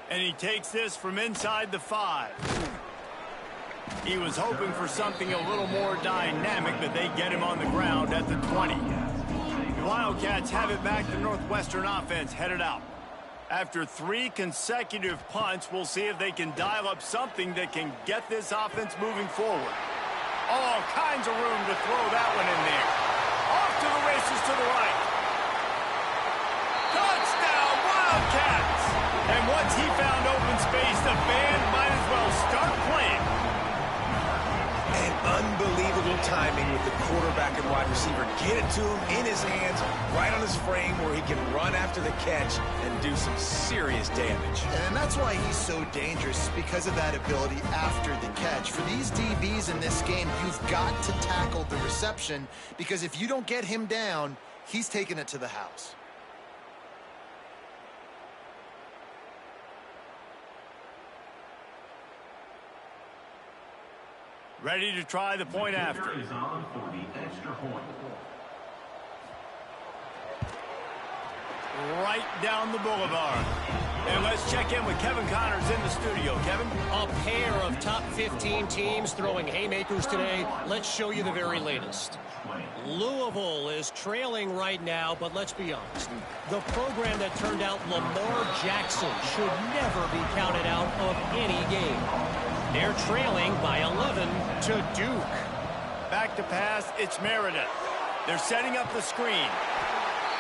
Speaker 1: And he takes this from inside the 5. He was hoping for something a little more dynamic, but they get him on the ground at the 20. The Wildcats have it back. The Northwestern offense headed out. After 3 consecutive punts, we'll see if they can dial up something that can get this offense moving forward. All kinds of room to throw that one in there. Off to the races to the right. Touchdown, Wildcats! And once he found open space, the band might as well start playing.
Speaker 3: And unbelievable timing with the quarterback and wide receiver. Get it to him in his hands, right on his frame where he can run after the catch and do some serious damage.
Speaker 2: And that's why he's so dangerous, because of that ability after the catch. For these DBs in this game, you've got to tackle the reception, because if you don't get him down, he's taking it to the house.
Speaker 1: Ready to try the point after.
Speaker 5: Is on for the extra point.
Speaker 1: Right down the boulevard. And let's check in with Kevin Connors in the studio. Kevin?
Speaker 6: A pair of top 15 teams throwing haymakers today. Let's show you the very latest. Louisville is trailing right now, but let's be honest. The program that turned out Lamar Jackson should never be counted out of any game. They're trailing by 11 to Duke.
Speaker 1: Back to pass, it's Meredith. They're setting up the screen.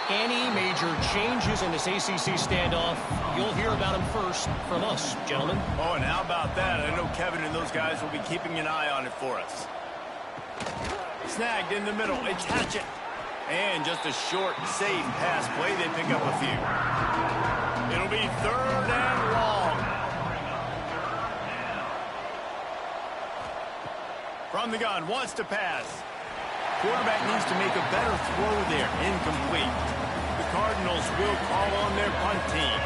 Speaker 6: Any major changes in this ACC standoff, you'll hear about them first from us, gentlemen.
Speaker 1: Oh, and how about that? I know Kevin and those guys will be keeping an eye on it for us. Snagged in the middle, it's Hatchett. And just a short, safe pass play, they pick up a few. It'll be 3rd and long. From the gun, wants to pass. Quarterback needs to make a better throw there. Incomplete. The Cardinals will call on their punt team.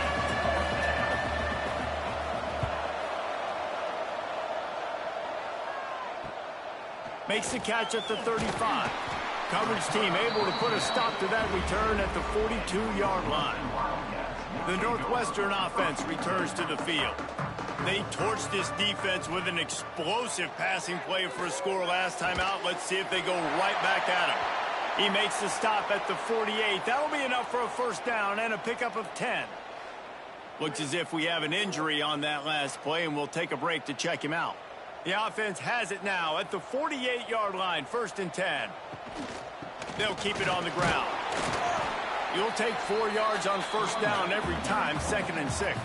Speaker 1: Makes the catch at the 35. Coverage team able to put a stop to that return at the 42-yard line. The Northwestern offense returns to the field. They torched this defense with an explosive passing play for a score last time out. Let's see if they go right back at him. He makes the stop at the 48. That'll be enough for a first down and a pickup of 10. Looks as if we have an injury on that last play, and we'll take a break to check him out. The offense has it now at the 48-yard line, 1st and 10. They'll keep it on the ground. You'll take 4 yards on first down every time, 2nd and 6.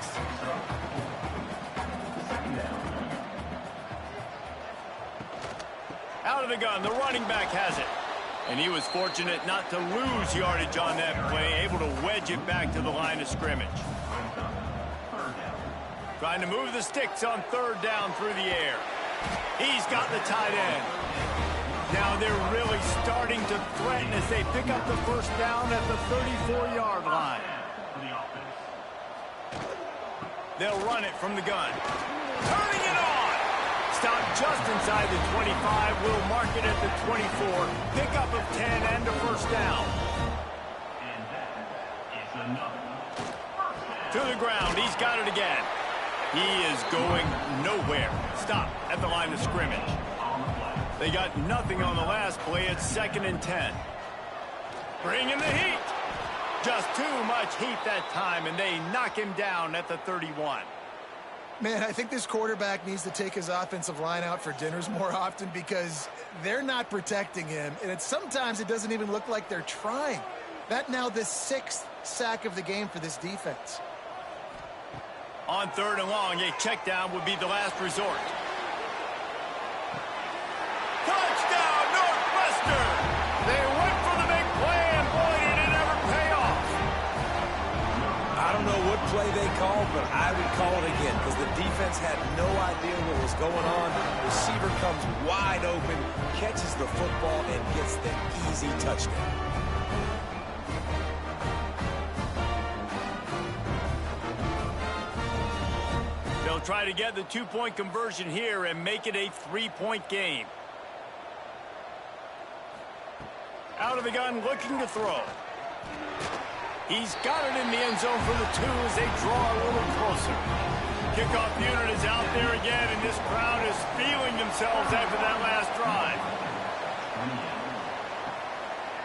Speaker 1: Out of the gun, the running back has it. And he was fortunate not to lose yardage on that play, able to wedge it back to the line of scrimmage. Trying to move the sticks on 3rd down through the air. He's got the tight end. Now they're really starting to threaten as they pick up the first down at the 34-yard line. They'll run it from the gun. Turning it on! Stop just inside the 25. We'll mark it at the 24. Pickup of 10 and a first down.
Speaker 5: And that is another.
Speaker 1: To the ground. He's got it again. He is going nowhere. Stop at the line of scrimmage. They got nothing on the last play. It's 2nd and 10. Bring in the heat. Just too much heat that time, and they knock him down at the 31.
Speaker 2: Man, I think this quarterback needs to take his offensive line out for dinners more often, because they're not protecting him, and sometimes it doesn't even look like they're trying. That now the 6th sack of the game for this defense.
Speaker 1: On 3rd and long, a check down would be the last resort. Touchdown, Northwestern! They went for the big play, and boy, did it ever pay off.
Speaker 3: I don't know what play they called, but I would call it again, because the defense had no idea what was going on. Receiver comes wide open, catches the football, and gets the easy touchdown.
Speaker 1: They'll try to get the two-point conversion here and make it a three-point game. Out of the gun, looking to throw. He's got it in the end zone for the two as they draw a little closer. Kickoff unit is out there again, and this crowd is feeling themselves after that last drive.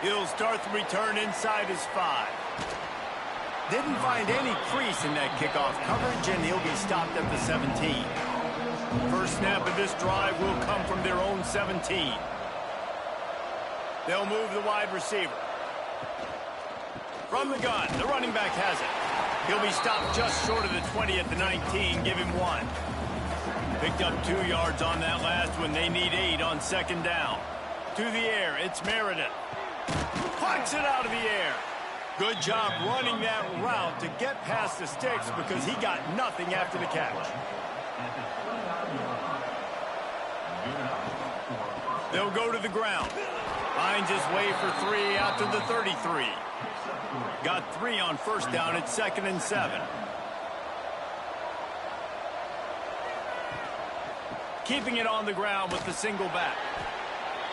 Speaker 1: He'll start the return inside his 5. Didn't find any crease in that kickoff coverage, and he'll be stopped at the 17. First snap of this drive will come from their own 17. They'll move the wide receiver. From the gun, the running back has it. He'll be stopped just short of the 20 at the 19. Give him 1. Picked up 2 yards on that last one. They need 8 on second down. To the air, it's Meredith. Plucks it out of the air. Good job running that route to get past the sticks because he got nothing after the catch. They'll go to the ground. Finds his way for 3 out to the 33. Got 3 on first down at 2nd and 7. Keeping it on the ground with the single back.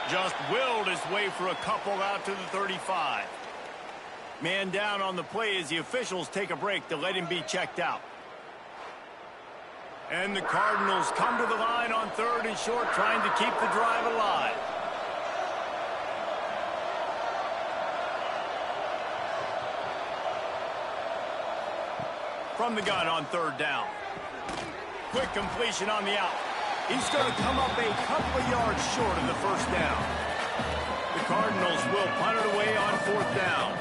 Speaker 1: Just willed his way for a couple out to the 35. Man down on the play as the officials take a break to let him be checked out. And the Cardinals come to the line on 3rd and short, trying to keep the drive alive. From the gun on 3rd down. Quick completion on the out. He's going to come up a couple of yards short of the first down. The Cardinals will punt it away on 4th down.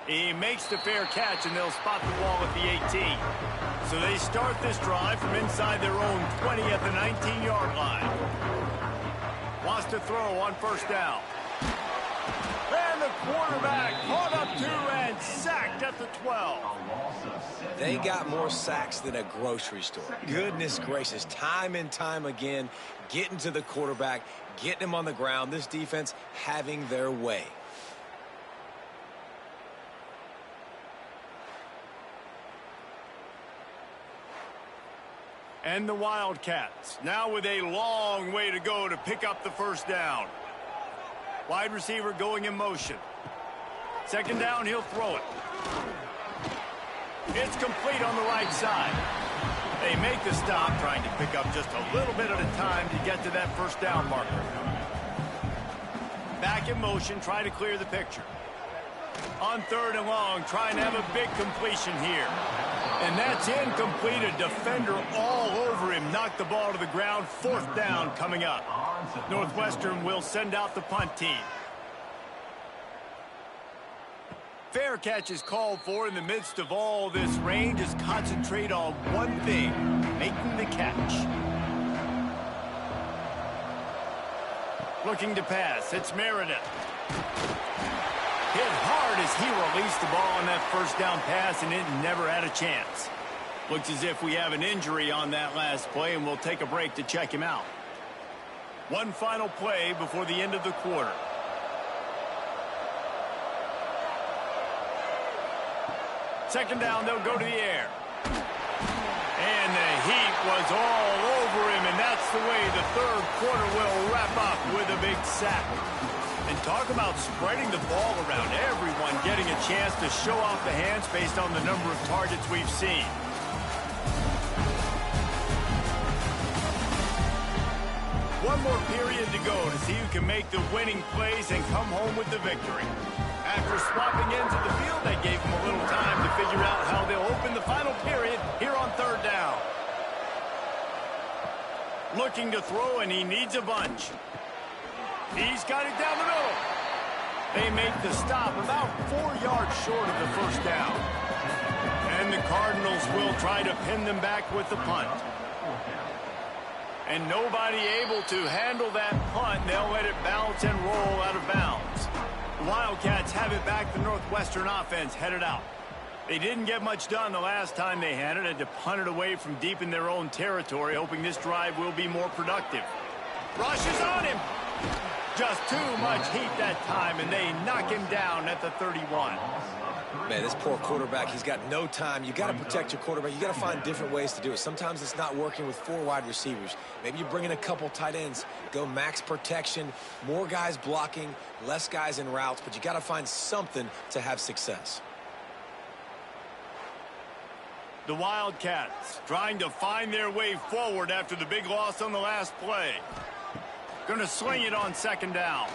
Speaker 1: He makes the fair catch, and they'll spot the ball at the 18. So they start this drive from inside their own 20 at the 19-yard line. Wants to throw on first down. And the quarterback caught up to and sacked at the 12.
Speaker 3: They got more sacks than a grocery store. Goodness gracious, time and time again, getting to the quarterback, getting him on the ground. This defense having their way.
Speaker 1: And the Wildcats, now with a long way to go to pick up the first down. Wide receiver going in motion. Second down, he'll throw it. It's complete on the right side. They make the stop, trying to pick up just a little bit at a time to get to that first down marker. Back in motion, trying to clear the picture. On 3rd and long, trying to have a big completion here. And that's incomplete. A defender all over him. Knocked the ball to the ground. 4th down coming up. Northwestern will send out the punt team. Fair catch is called for in the midst of all this rain. Just concentrate on one thing, making the catch. Looking to pass. It's Meredith. Hit hard as he released the ball on that first down pass, and it never had a chance. Looks as if we have an injury on that last play, and we'll take a break to check him out. One final play before the end of the quarter. Second down, they'll go to the air. And the heat was all over him, and that's the way the 3rd quarter will wrap up with a big sack. And talk about spreading the ball around, everyone getting a chance to show off the hands based on the number of targets we've seen. One more period to go to see who can make the winning plays and come home with the victory. After swapping ends of the field, they gave him a little time to figure out how they'll open the final period here on 3rd down. Looking to throw, and he needs a bunch. He's got it down the middle. They make the stop about 4 yards short of the first down. And the Cardinals will try to pin them back with the punt. And nobody able to handle that punt. They'll let it bounce and roll out of bounds. The Wildcats have it back. The Northwestern offense headed out. They didn't get much done the last time they had it. Had to punt it away from deep in their own territory, hoping this drive will be more productive. Rush is on him. Just too much heat that time, and they knock him down at the 31.
Speaker 3: Man, this poor quarterback, he's got no time. You got to protect your quarterback. You got to find different ways to do it. Sometimes it's not working with 4 wide receivers. Maybe you bring in a couple tight ends, go max protection, more guys blocking, less guys in routes, but you got to find something to have success.
Speaker 1: The Wildcats trying to find their way forward after the big loss on the last play. Going to sling it on 2nd down.